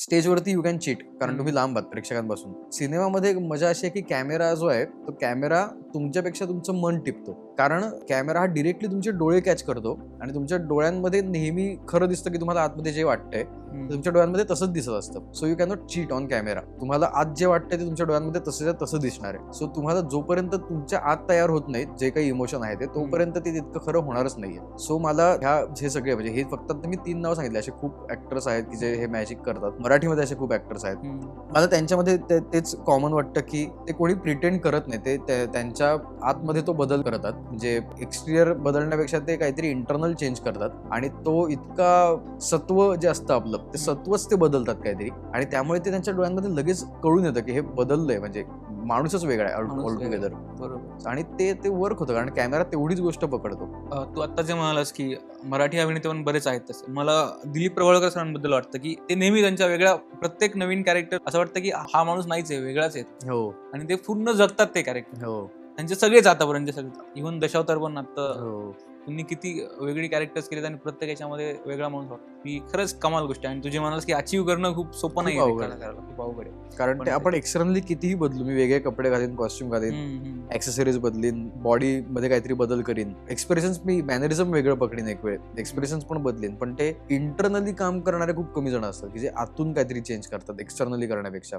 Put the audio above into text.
स्टेजवरती you can cheat, कारण तुम्ही लांब आहात प्रेक्षकांपासून. सिनेमामध्ये मजा अशी आहे की कॅमेरा जो आहे तो कॅमेरा तुमच्यापेक्षा तुमचं मन टिपतो, कारण कॅमेरा हा डिरेक्टली तुमचे डोळे कॅच करतो आणि तुमच्या डोळ्यांमध्ये नेहमी खरं दिसतं की तुम्हाला आतमध्ये जे वाटतंय तुमच्या डोळ्यांमध्ये तसंच दिसत असतं. So you cannot cheat on camera. तुम्हाला आत जे वाटतंय ते तुमच्या डोळ्यांमध्ये तसं दिसणार आहे. सो तुम्हाला जोपर्यंत तुमच्या आत तयार होत नाहीत जे काही इमोशन आहे ते, तोपर्यंत ते तितकं खरं होणारच नाहीये. सो मला हे सगळे म्हणजे हे फक्त मी 3 नाव सांगितले, असे खूप ऍक्टर्स आहेत की जे हे मॅजिक करतात. मराठीमध्ये असे खूप ऍक्टर्स आहेत. मला त्यांच्यामध्ये तेच कॉमन वाटतं की ते कोणी प्रिटेंड करत नाही, ते त्यांच्या आतमध्ये तो बदल करतात. म्हणजे एक्सटिरियर बदलण्यापेक्षा ते काहीतरी इंटरनल चेंज करतात आणि तो इतका सत्व जे असतं आपलं ते सत्वच ते बदलतात काहीतरी, आणि त्यामुळे ते त्यांच्या डोळ्यांमध्ये लगेच कळून येतं की हे बदललंय, म्हणजे माणूसच वेगळा आहे ऑल टुगेदर. बरोबर. आणि ते वर्क होतं कारण कॅमेरा तेवढीच गोष्ट पकडतो. तू आता जे म्हणालास की मराठी अभिनेते पण बरेच आहेत तसे, मला दिलीप प्रभावळकर सरांबद्दल वाटतं की ते नेहमी त्यांच्या वेगळ्या प्रत्येक नवीन कॅरेक्टर असं वाटतं की हा माणूस नाहीच आहे, वेगळाच आहे. हो आणि ते पूर्ण जगतात ते कॅरेक्टर. हो त्यांचे सगळेच आतापर्यंत सगळे, इव्हन दशावतार पण आता हो त्यांनी किती वेगळी कॅरेक्टर्स केलेत आणि प्रत्येक याच्यामध्ये वेगळा माणूस वाटतो. ही खरंच कमाल गोष्ट आहे. आणि तुझे म्हणाल की अचीव्ह करणं खूप सोपं नाही, अवघड आहे. कलाकाराला खूप अवघड आहे. कारण ते आपण एक्सटर्नली कितीही बदलू, मी वेगळे कपडे घालीन, कॉस्ट्युम घालीन, ऍक्सेसरीज बदलीन, बॉडी मध्ये काहीतरी बदल करीन, एक्सप्रेशन्स मी मॅनरिझम वेगळं पकडीन, एक वेळ एक्सप्रेशन्स पण बदलीन, पण ते इंटरनली काम करणारे खूप कमी जण असतात की जे आतून काहीतरी चेंज करतात एक्सटर्नली करण्यापेक्षा.